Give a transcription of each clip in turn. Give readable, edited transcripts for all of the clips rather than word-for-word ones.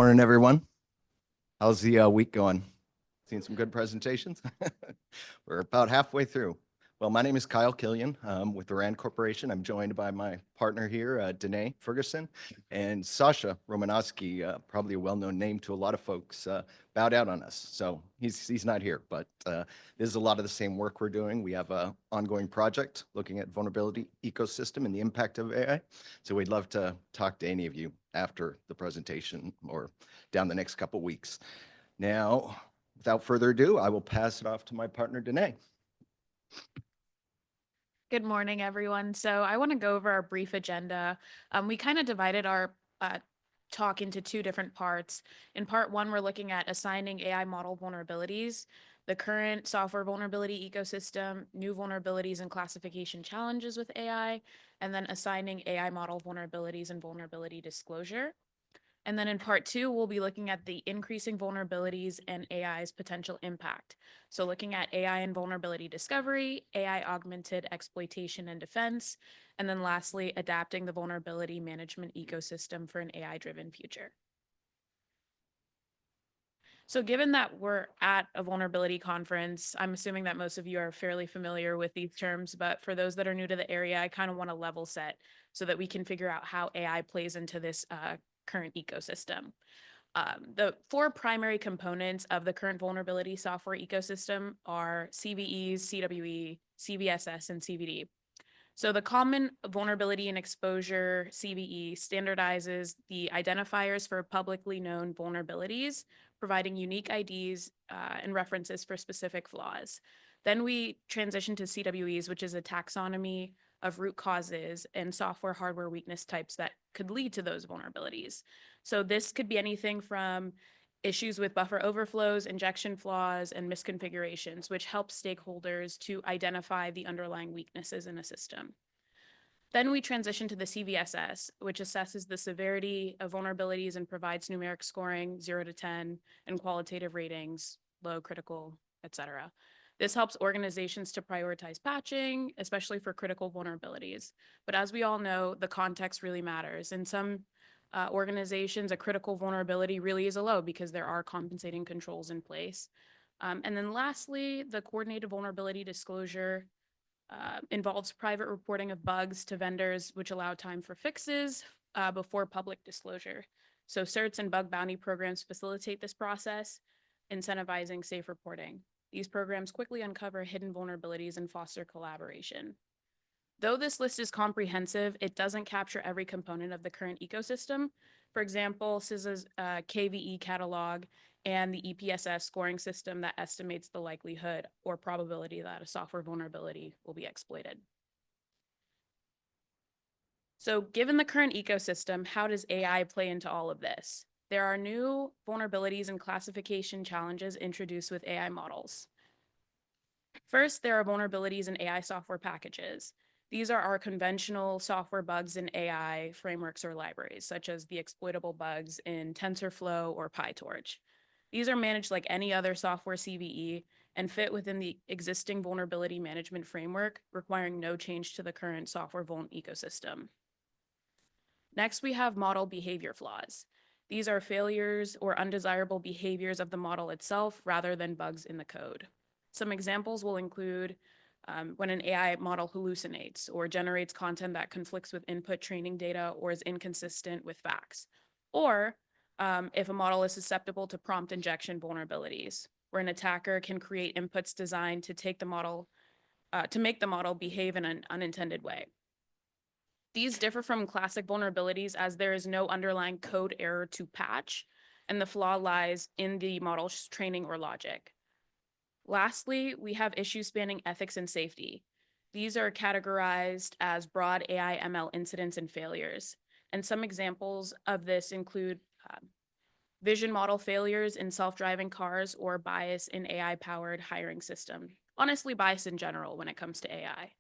Morning, everyone. How's the week going? Seen some good presentations? We're about halfway through. Well, my name is Kilian with the RAND Corporation. I'm joined by my partner here, Danae Ferguson, and Sasha Romanowski, probably a well-known name to a lot of folks, bowed out on us. So he's not here, but this is a lot of the same work we're doing. We have an ongoing project looking at vulnerability ecosystem and the impact of AI. So we'd love to talk to any of you after the presentation or down the next couple weeks. Now, without further ado, I will pass it off to my partner, Danae. Good morning, everyone. So I want to go over our brief agenda. We kind of divided our talk into two different parts. In part one, we're looking at assigning AI model vulnerabilities, the current software vulnerability ecosystem, new vulnerabilities and classification challenges with AI, and then assigning AI model vulnerabilities and vulnerability disclosure. And then in part two, we'll be looking at the increasing vulnerabilities and AI's potential impact. So looking at AI and vulnerability discovery, AI augmented exploitation and defense, and then lastly, adapting the vulnerability management ecosystem for an AI-driven future. So given that we're at a vulnerability conference, I'm assuming that most of you are fairly familiar with these terms, but for those that are new to the area, I kind of want to level set so that we can figure out how AI plays into this current ecosystem. The four primary components of the current vulnerability software ecosystem are CVEs, CWE, CVSS, and CVD. So the Common Vulnerability and Exposure CVE standardizes the identifiers for publicly known vulnerabilities, providing unique IDs and references for specific flaws. Then we transition to CWEs, which is a taxonomy of root causes and software hardware weakness types that could lead to those vulnerabilities. So this could be anything from issues with buffer overflows, injection flaws, and misconfigurations, which help stakeholders to identify the underlying weaknesses in a system. Then we transition to the CVSS, which assesses the severity of vulnerabilities and provides numeric scoring, 0 to 10, and qualitative ratings, low, critical, etc. This helps organizations to prioritize patching, especially for critical vulnerabilities. But as we all know, the context really matters. In some organizations, a critical vulnerability really is a low because there are compensating controls in place. And then lastly, the coordinated vulnerability disclosure involves private reporting of bugs to vendors, which allow time for fixes before public disclosure. So certs and bug bounty programs facilitate this process, incentivizing safe reporting. These programs quickly uncover hidden vulnerabilities and foster collaboration. Though this list is comprehensive, it doesn't capture every component of the current ecosystem. For example, CISA's KVE catalog and the EPSS scoring system that estimates the likelihood or probability that a software vulnerability will be exploited. So given the current ecosystem, how does AI play into all of this? There are new vulnerabilities and classification challenges introduced with AI models. First, there are vulnerabilities in AI software packages. These are our conventional software bugs in AI frameworks or libraries, such as the exploitable bugs in TensorFlow or PyTorch. These are managed like any other software CVE and fit within the existing vulnerability management framework, requiring no change to the current software vuln ecosystem. Next, we have model behavior flaws. These are failures or undesirable behaviors of the model itself rather than bugs in the code. Some examples will include when an AI model hallucinates or generates content that conflicts with input training data or is inconsistent with facts, or if a model is susceptible to prompt injection vulnerabilities, where an attacker can create inputs designed to make the model behave in an unintended way. These differ from classic vulnerabilities as there is no underlying code error to patch, and the flaw lies in the model's training or logic. Lastly, we have issues spanning ethics and safety. These are categorized as broad AI ML incidents and failures. And some examples of this include vision model failures in self-driving cars or bias in AI-powered hiring system. Honestly, bias in general when it comes to AI.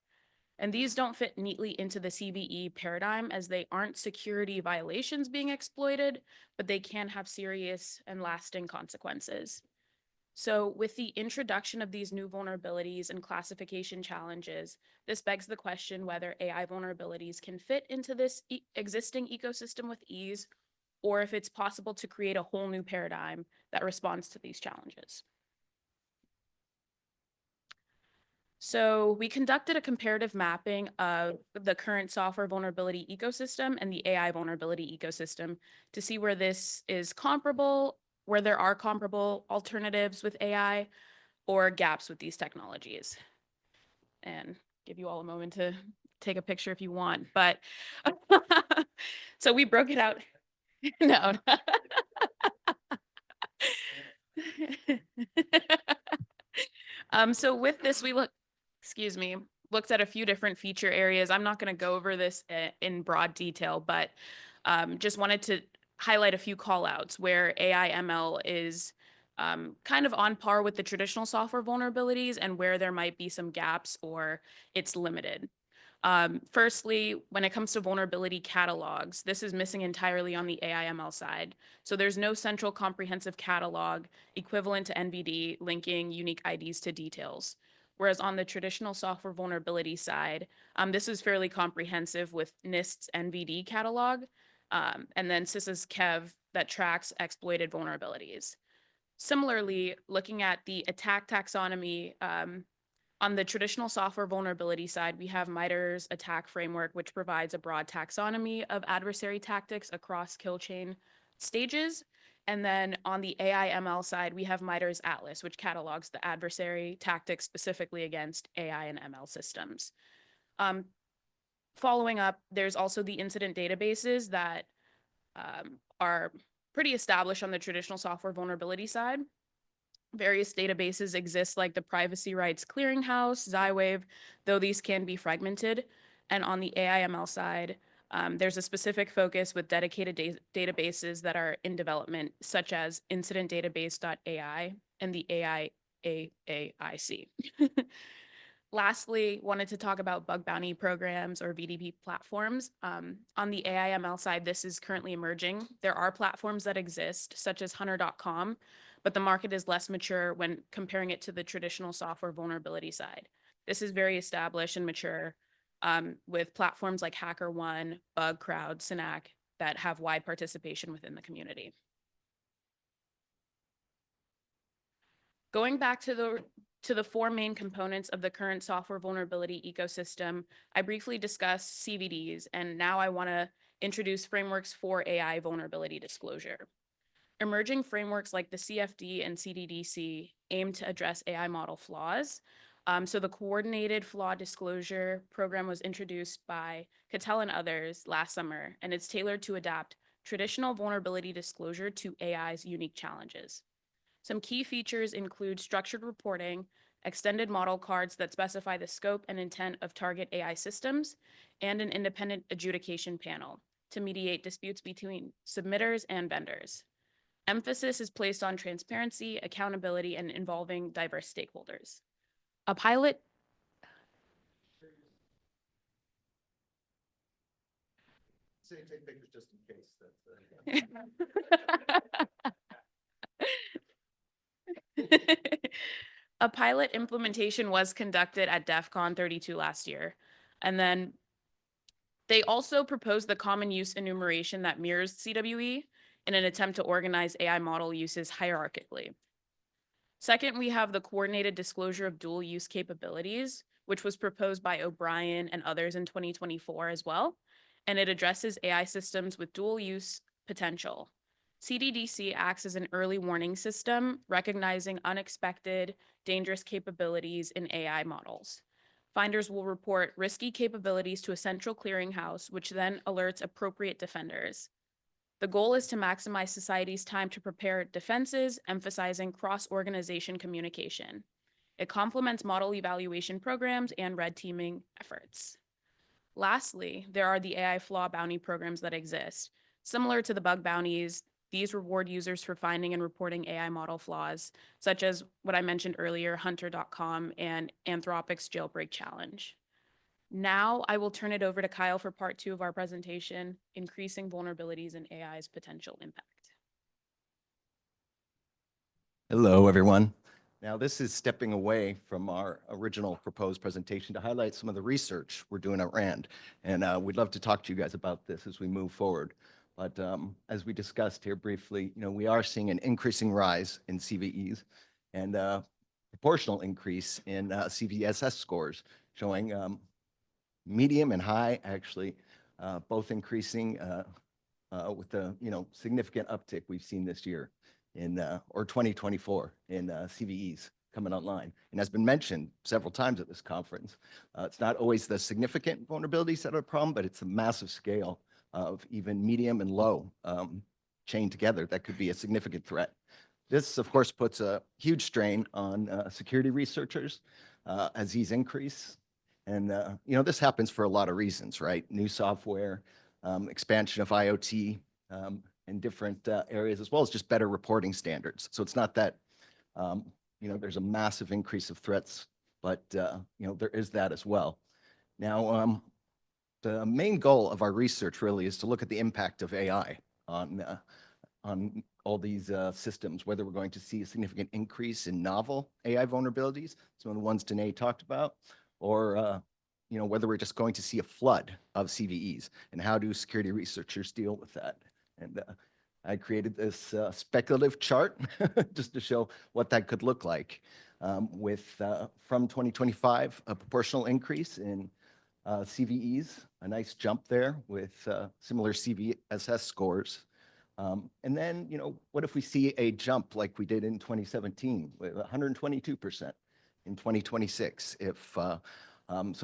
And these don't fit neatly into the CVE paradigm as they aren't security violations being exploited, but they can have serious and lasting consequences. So with the introduction of these new vulnerabilities and classification challenges, this begs the question whether AI vulnerabilities can fit into this existing ecosystem with ease, or if it's possible to create a whole new paradigm that responds to these challenges. So we conducted a comparative mapping of the current software vulnerability ecosystem and the AI vulnerability ecosystem to see where this is comparable, where there are comparable alternatives with AI, or gaps with these technologies. And give you all a moment to take a picture if you want, but so we broke it out. No. So with this, we looked at a few different feature areas. I'm not going to go over this in broad detail, but just wanted to highlight a few call outs where AI ML is kind of on par with the traditional software vulnerabilities and where there might be some gaps or it's limited. Firstly, when it comes to vulnerability catalogs, this is missing entirely on the AI ML side. So there's no central comprehensive catalog equivalent to NVD linking unique IDs to details. Whereas on the traditional software vulnerability side, this is fairly comprehensive with NIST's NVD catalog, and then CISA's KEV that tracks exploited vulnerabilities. Similarly, looking at the attack taxonomy, on the traditional software vulnerability side, we have MITRE's attack framework, which provides a broad taxonomy of adversary tactics across kill chain stages. And then on the AI ML side, we have MITRE's Atlas, which catalogs the adversary tactics specifically against AI and ML systems. Following up, there's also the incident databases that are pretty established on the traditional software vulnerability side. Various databases exist like the Privacy Rights Clearinghouse, Zywave, though these can be fragmented. And on the AI/ML side, there's a specific focus with dedicated databases that are in development, such as incidentdatabase.ai and the AIAAIC. Lastly, wanted to talk about bug bounty programs or VDP platforms. On the AI/ML side, this is currently emerging. There are platforms that exist, such as hunter.com, but the market is less mature when comparing it to the traditional software vulnerability side. This is very established and mature with platforms like HackerOne, BugCrowd, Synack that have wide participation within the community. Going back to the four main components of the current software vulnerability ecosystem, I briefly discussed CVDs, and now I want to introduce frameworks for AI vulnerability disclosure. Emerging frameworks like the CFD and CDDC aim to address AI model flaws. So the Coordinated Flaw Disclosure Program was introduced by Cattell and others last summer, and it's tailored to adapt traditional vulnerability disclosure to AI's unique challenges. Some key features include structured reporting, extended model cards that specify the scope and intent of target AI systems, and an independent adjudication panel to mediate disputes between submitters and vendors. Emphasis is placed on transparency, accountability, and involving diverse stakeholders. A pilot. Say take pictures just in case. A pilot implementation was conducted at DEF CON 32 last year. And then they also proposed the common use enumeration that mirrors CWE in an attempt to organize AI model uses hierarchically. Second, we have the coordinated disclosure of dual use capabilities, which was proposed by O'Brien and others in 2024 as well. And it addresses AI systems with dual use potential. CDDC acts as an early warning system, recognizing unexpected, dangerous capabilities in AI models. Finders will report risky capabilities to a central clearinghouse, which then alerts appropriate defenders. The goal is to maximize society's time to prepare defenses, emphasizing cross-organization communication. It complements model evaluation programs and red teaming efforts. Lastly, there are the AI flaw bounty programs that exist. Similar to the bug bounties, these reward users for finding and reporting AI model flaws, such as what I mentioned earlier, Hunter.com and Anthropic's Jailbreak Challenge. Now I will turn it over to Kyle for part 2 of our presentation, Increasing Vulnerabilities and AI's Potential Impact. Hello, everyone. Now, this is stepping away from our original proposed presentation to highlight some of the research we're doing at RAND. And we'd love to talk to you guys about this as we move forward. But as we discussed here briefly, we are seeing an increasing rise in CVEs and proportional increase in CVSS scores, showing medium and high actually both increasing with the significant uptick we've seen this year in or 2024 in CVEs coming online. And has been mentioned several times at this conference, it's not always the significant vulnerabilities that are a problem, but it's a massive scale of even medium and low chained together that could be a significant threat. This, of course, puts a huge strain on security researchers as these increase. And, this happens for a lot of reasons, right? New software, expansion of IoT in different areas, as well as just better reporting standards. So it's not that, there's a massive increase of threats, but, there is that as well. Now, the main goal of our research really is to look at the impact of AI on all these systems, whether we're going to see a significant increase in novel AI vulnerabilities, some of the ones Danae talked about, or whether we're just going to see a flood of CVEs, and how do security researchers deal with that? And I created this speculative chart just to show what that could look like with, from 2025, a proportional increase in CVEs, a nice jump there with similar CVSS scores. And then, what if we see a jump like we did in 2017 with 122% in 2026? So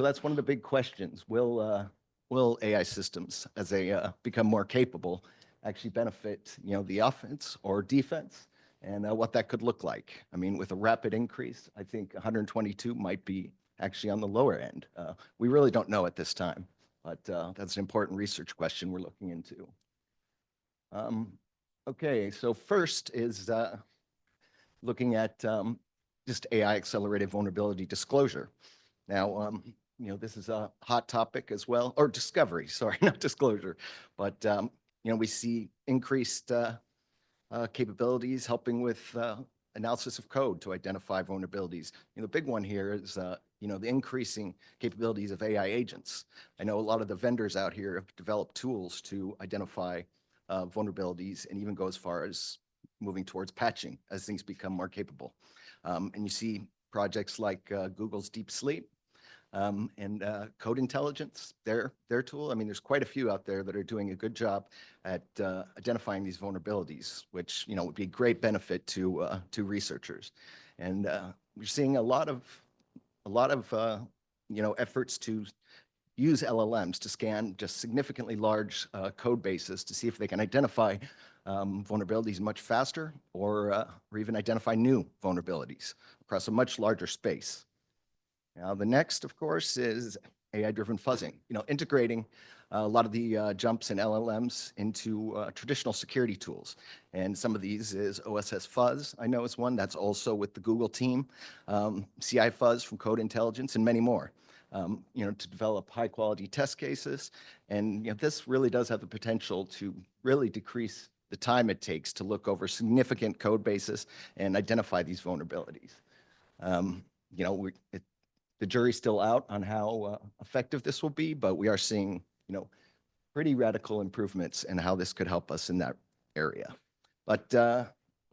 that's one of the big questions. Will AI systems, as they become more capable, actually benefit, the offense or defense, and what that could look like? I mean, with a rapid increase, I think 122 might be actually on the lower end. We really don't know at this time, but that's an important research question we're looking into. Okay, so first is looking at just AI accelerated vulnerability disclosure. Now, this is a hot topic as well, or discovery, sorry, not disclosure, but we see increased capabilities helping with analysis of code to identify vulnerabilities. The big one here is the increasing capabilities of AI agents. I know a lot of the vendors out here have developed tools to identify vulnerabilities, and even go as far as moving towards patching as things become more capable. And you see projects like Google's Deep Sleep and Code Intelligence, their tool. I mean, there's quite a few out there that are doing a good job at identifying these vulnerabilities, which would be a great benefit to researchers. And we're seeing a lot of efforts to use LLMs to scan just significantly large code bases to see if they can identify vulnerabilities much faster, or even identify new vulnerabilities across a much larger space. Now, the next, of course, is AI-driven fuzzing. Integrating a lot of the jumps in LLMs into traditional security tools. And some of these is OSS Fuzz, I know is one. That's also with the Google team, CI Fuzz from Code Intelligence, and many more. To develop high-quality test cases. And this really does have the potential to really decrease the time it takes to look over significant code bases and identify these vulnerabilities. The jury's still out on how effective this will be, but we are seeing, pretty radical improvements in how this could help us in that area. But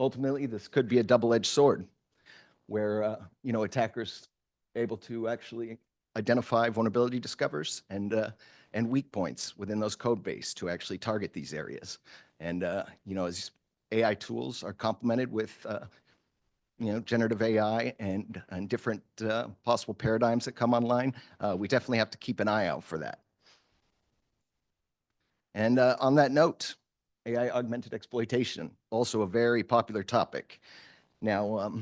ultimately, this could be a double-edged sword, where attackers are able to actually identify vulnerability discovers and weak points within those code base to actually target these areas. And as AI tools are complemented with generative AI and different possible paradigms that come online, we definitely have to keep an eye out for that. And on that note, AI augmented exploitation, also a very popular topic. Now,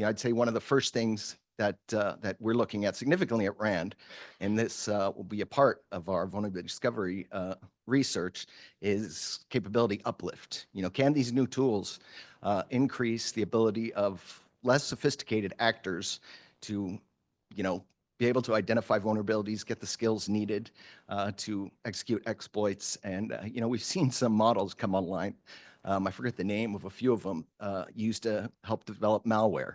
I'd say one of the first things that we're looking at significantly at RAND, and this will be a part of our vulnerability discovery research, is capability uplift. Can these new tools increase the ability of less sophisticated actors to, be able to identify vulnerabilities, get the skills needed to execute exploits? And, we've seen some models come online. I forget the name of a few of them used to help develop malware.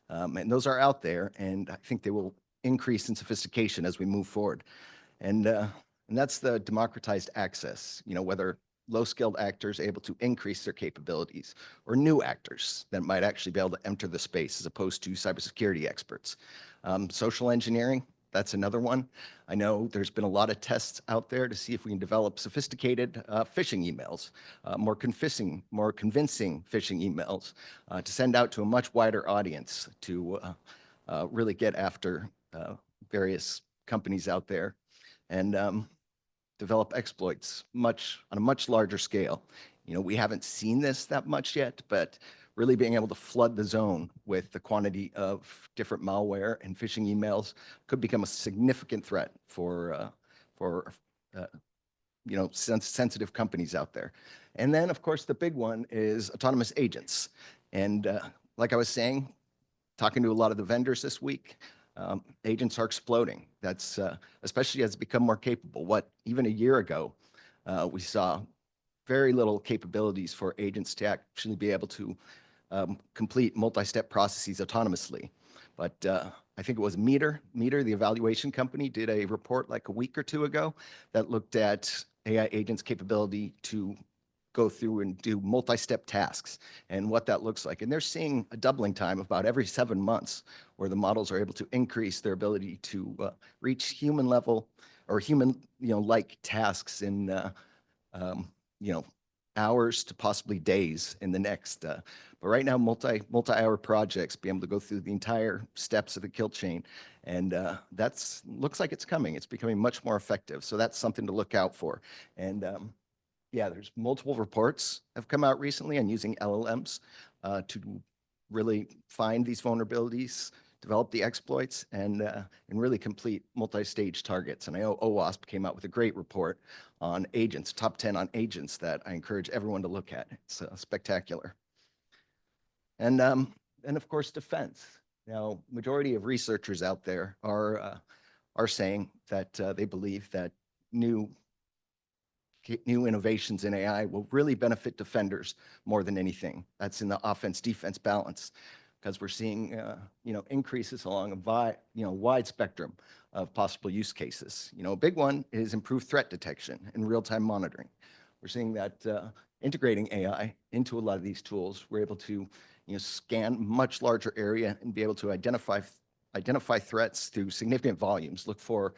And those are out there, and I think they will increase in sophistication as we move forward. And that's the democratized access, whether low-skilled actors able to increase their capabilities, or new actors that might actually be able to enter the space as opposed to cybersecurity experts. Social engineering, that's another one. I know there's been a lot of tests out there to see if we can develop sophisticated phishing emails, more convincing phishing emails to send out to a much wider audience to really get after various companies out there and develop exploits on a much larger scale. You know, we haven't seen this that much yet, but really being able to flood the zone with the quantity of different malware and phishing emails could become a significant threat for you know, sensitive companies out there. And then, of course, the big one is autonomous agents. And like I was saying, talking to a lot of the vendors this week, agents are exploding. That's especially as it's become more capable. Even a year ago, we saw very little capabilities for agents to actually be able to complete multi-step processes autonomously. But I think it was Meter, the evaluation company, did a report like a week or two ago that looked at AI agents' capability to go through and do multi-step tasks and what that looks like. And they're seeing a doubling time about every 7 months where the models are able to increase their ability to reach human level or human, like tasks in, hours to possibly days in the next. But right now, multi-hour projects, be able to go through the entire steps of the kill chain. And looks like it's coming. It's becoming much more effective. So that's something to look out for. And yeah, there's multiple reports have come out recently on using LLMs to really find these vulnerabilities, develop the exploits, and really complete multi-stage targets. And I know OWASP came out with a great report on agents, top 10 on agents that I encourage everyone to look at. It's spectacular. And of course, defense. Now, majority of researchers out there are saying that they believe that new innovations in AI will really benefit defenders more than anything. That's in the offense-defense balance, because we're seeing increases along a wide spectrum of possible use cases. A big one is improved threat detection and real-time monitoring. We're seeing that integrating AI into a lot of these tools, we're able to scan much larger area and be able to identify threats through significant volumes, look for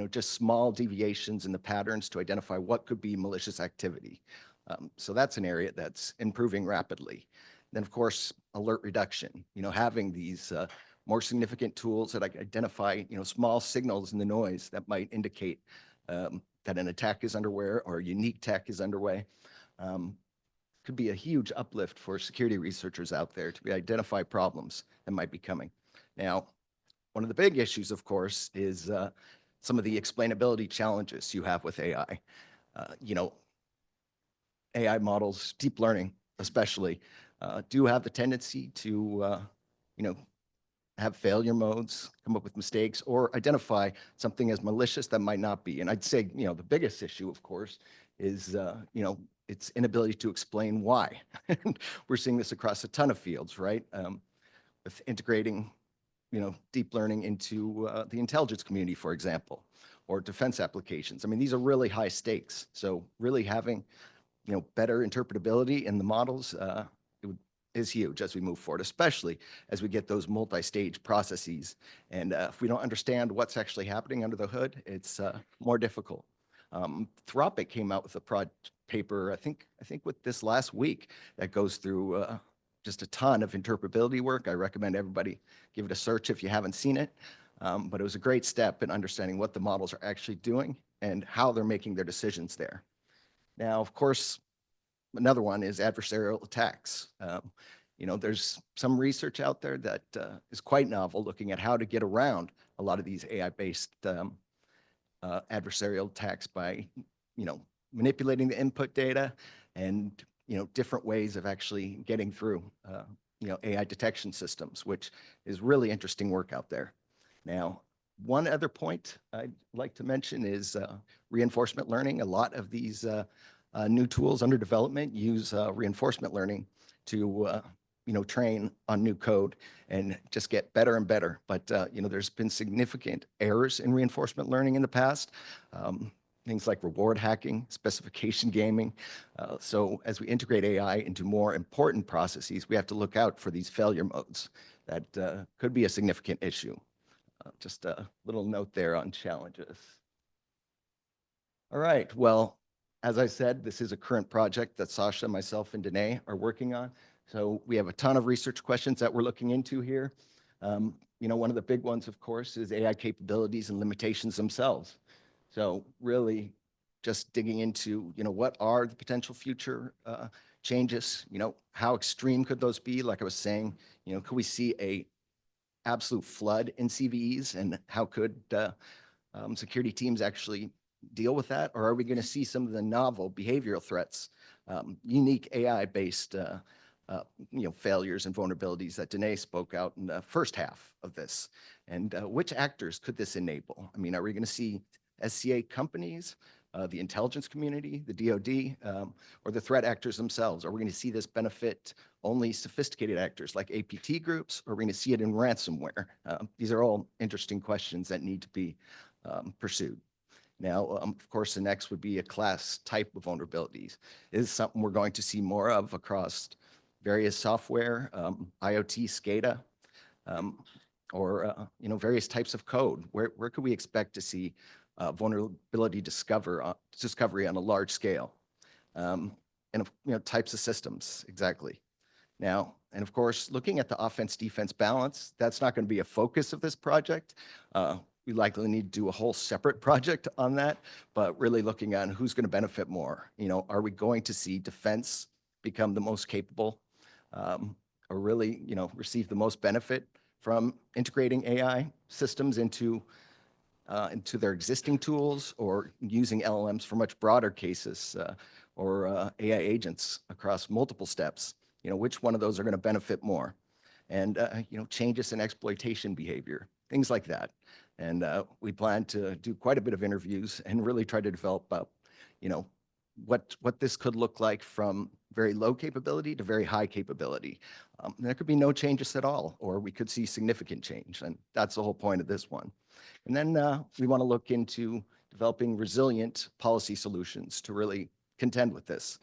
just small deviations in the patterns to identify what could be malicious activity. So that's an area that's improving rapidly. Then, of course, alert reduction, having these more significant tools that identify, small signals in the noise that might indicate that an attack is underway or a unique tech is underway, could be a huge uplift for security researchers out there to identify problems that might be coming. Now, one of the big issues, of course, is some of the explainability challenges you have with AI. AI models, deep learning especially, do have the tendency to, have failure modes, come up with mistakes, or identify something as malicious that might not be. And I'd say, the biggest issue, of course, is, its inability to explain why. We're seeing this across a ton of fields, right? With integrating deep learning into the intelligence community, for example, or defense applications. I mean, these are really high stakes. So really having, better interpretability in the models is huge as we move forward, especially as we get those multi-stage processes. And if we don't understand what's actually happening under the hood, it's more difficult. Anthropic came out with a paper, I think with this last week, that goes through just a ton of interpretability work. I recommend everybody give it a search if you haven't seen it. But it was a great step in understanding what the models are actually doing and how they're making their decisions there. Now, of course, another one is adversarial attacks. There's some research out there that is quite novel, looking at how to get around a lot of these AI-based adversarial attacks by, manipulating the input data and, different ways of actually getting through, AI detection systems, which is really interesting work out there. Now, one other point I'd like to mention is reinforcement learning. A lot of these new tools under development use reinforcement learning to train on new code and just get better and better. But there's been significant errors in reinforcement learning in the past. things like reward hacking, specification gaming. So as we integrate AI into more important processes, we have to look out for these failure modes that could be a significant issue. Just a little note there on challenges. All right, well, as I said, this is a current project that Sasha, myself, and Danae are working on. So we have a ton of research questions that we're looking into here. One of the big ones, of course, is AI capabilities and limitations themselves. So really just digging into, what are the potential future changes? How extreme could those be? Like I was saying, could we see a absolute flood in CVEs, and how could security teams actually deal with that? Or are we going to see some of the novel behavioral threats, unique AI-based failures and vulnerabilities that Danae spoke out in the first half of this? And which actors could this enable? I mean, are we going to see SCA companies, the intelligence community, the DoD, or the threat actors themselves? Are we going to see this benefit only sophisticated actors like APT groups, or are we going to see it in ransomware? These are all interesting questions that need to be pursued. Now, of course, the next would be a class type of vulnerabilities. This is something we're going to see more of across various software, IoT, SCADA, or various types of code. Where could we expect to see vulnerability discovery on a large scale? And types of systems, exactly. Now, and of course, looking at the offense-defense balance, that's not going to be a focus of this project. We likely need to do a whole separate project on that, but really looking at who's going to benefit more. Are we going to see defense become the most capable, or really, receive the most benefit from integrating AI systems into their existing tools, or using LLMs for much broader cases, or AI agents across multiple steps? Which one of those are going to benefit more? And changes in exploitation behavior, things like that. And we plan to do quite a bit of interviews and really try to develop what this could look like from very low capability to very high capability. There could be no changes at all, or we could see significant change, and that's the whole point of this one. And then we want to look into developing resilient policy solutions to really contend with this.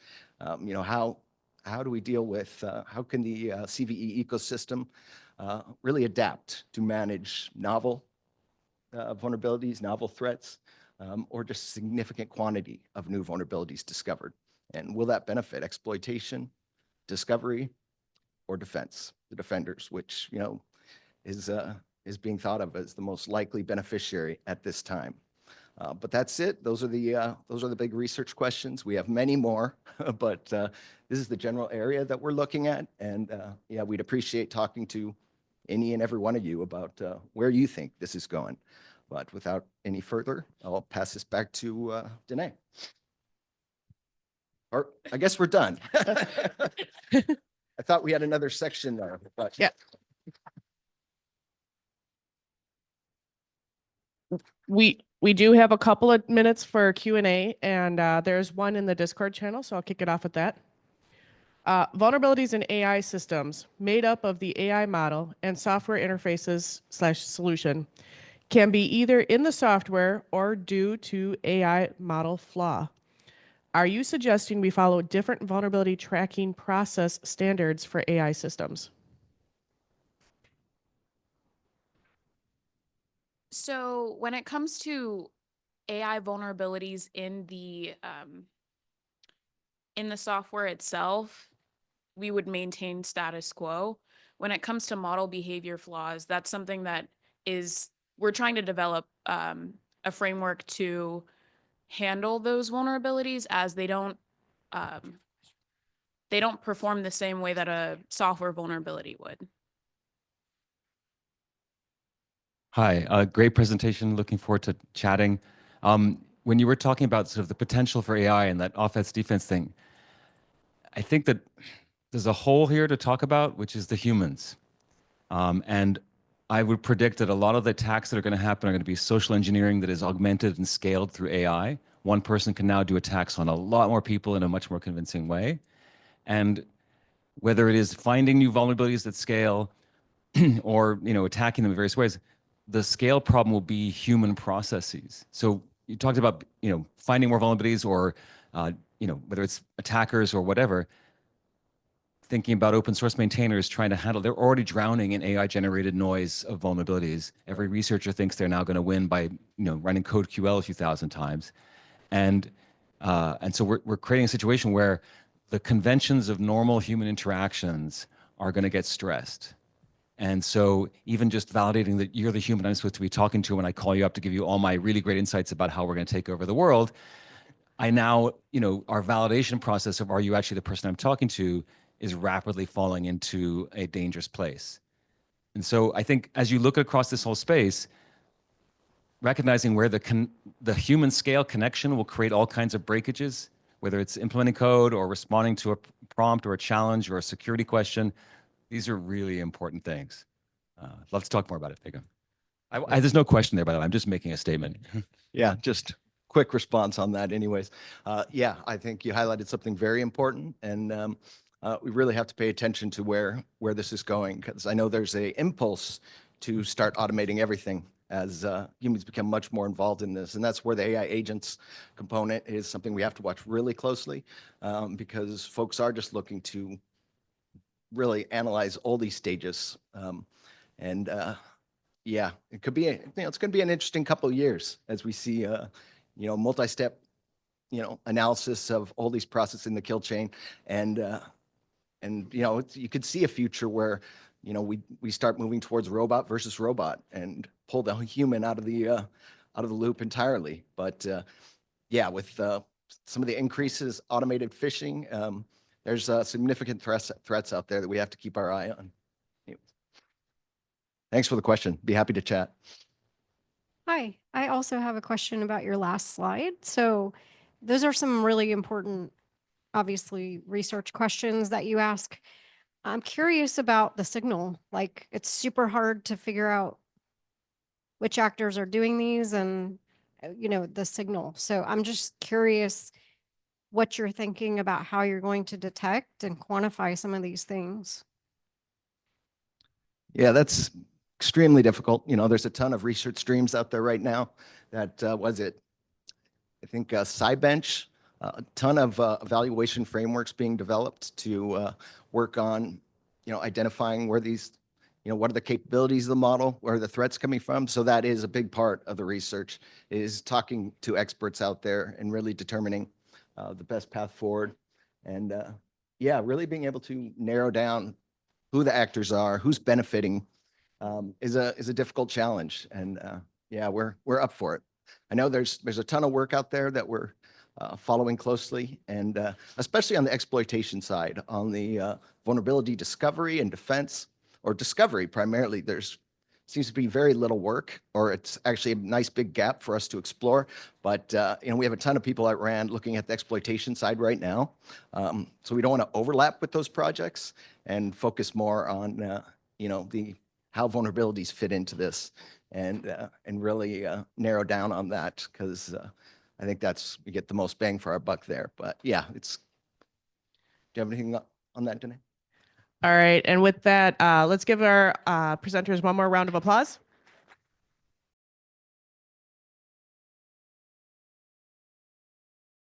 How do we deal with, how can the CVE ecosystem really adapt to manage novel vulnerabilities, novel threats, or just significant quantity of new vulnerabilities discovered? And will that benefit exploitation, discovery, or defense? The defenders, which is being thought of as the most likely beneficiary at this time. But that's it. Those are the big research questions. We have many more, but this is the general area that we're looking at. And yeah, we'd appreciate talking to any and every one of you about where you think this is going. But without any further, I'll pass this back to Danae. Or I guess we're done. I thought we had another section there, but yeah. We do have a couple of minutes for Q&A, and there's one in the Discord channel, so I'll kick it off with that. Vulnerabilities in AI systems made up of the AI model and software interfaces / solution can be either in the software or due to AI model flaw. Are you suggesting we follow different vulnerability tracking process standards for AI systems? So when it comes to AI vulnerabilities in the software itself, we would maintain status quo. When it comes to model behavior flaws, that's something that we're trying to develop a framework to handle those vulnerabilities, as they don't perform the same way that a software vulnerability would. Hi, great presentation. Looking forward to chatting. When you were talking about sort of the potential for AI and that offense defense thing, I think that there's a hole here to talk about, which is the humans. And I would predict that a lot of the attacks that are going to happen are going to be social engineering that is augmented and scaled through AI. One person can now do attacks on a lot more people in a much more convincing way. And whether it is finding new vulnerabilities at scale or attacking them in various ways, the scale problem will be human processes. So you talked about, finding more vulnerabilities or, whether it's attackers or whatever, thinking about open source maintainers trying to handle, they're already drowning in AI generated noise of vulnerabilities. Every researcher thinks they're now going to win by, running code QL a few thousand times. And so we're creating a situation where the conventions of normal human interactions are going to get stressed. And so even just validating that you're the human I'm supposed to be talking to when I call you up to give you all my really great insights about how we're going to take over the world, I now, our validation process of are you actually the person I'm talking to is rapidly falling into a dangerous place. And so I think as you look across this whole space, recognizing where the human scale connection will create all kinds of breakages, whether it's implementing code or responding to a prompt or a challenge or a security question, these are really important things. I'd love to talk more about it. There you go. There's no question there, by the way. I'm just making a statement. Yeah, just quick response on that anyways. Yeah, I think you highlighted something very important, and we really have to pay attention to where this is going, because I know there's a impulse to start automating everything as humans become much more involved in this. And that's where the AI agents component is something we have to watch really closely, because folks are just looking to really analyze all these stages. Yeah, it could be, it's going to be an interesting couple of years as we see, multi-step, analysis of all these processes in the kill chain. And you could see a future where, we start moving towards robot versus robot and pull the human out of the loop entirely. But yeah, with some of the increases, automated phishing, there's significant threats out there that we have to keep our eye on. Anyways. Thanks for the question. Be happy to chat. Hi, I also have a question about your last slide. So those are some really important, obviously, research questions that you ask. I'm curious about the signal. Like, it's super hard to figure out which actors are doing these and, the signal. So I'm just curious what you're thinking about how you're going to detect and quantify some of these things. Yeah, that's extremely difficult. There's a ton of research streams out there right now that I think Cybench, a ton of evaluation frameworks being developed to work on, identifying where these, what are the capabilities of the model, where are the threats coming from. So that is a big part of the research, is talking to experts out there and really determining the best path forward. And yeah, really being able to narrow down who the actors are, who's benefiting, is a difficult challenge. And yeah, we're up for it. I know there's a ton of work out there that we're following closely, and especially on the exploitation side, on the vulnerability discovery and defense, or discovery primarily. There's seems to be very little work, or it's actually a nice big gap for us to explore. But we have a ton of people at RAND looking at the exploitation side right now. So we don't want to overlap with those projects and focus more on how vulnerabilities fit into this, and really narrow down on that, because I think we get the most bang for our buck there. But yeah, do you have anything on that, Danae? All right. And with that, let's give our presenters one more round of applause.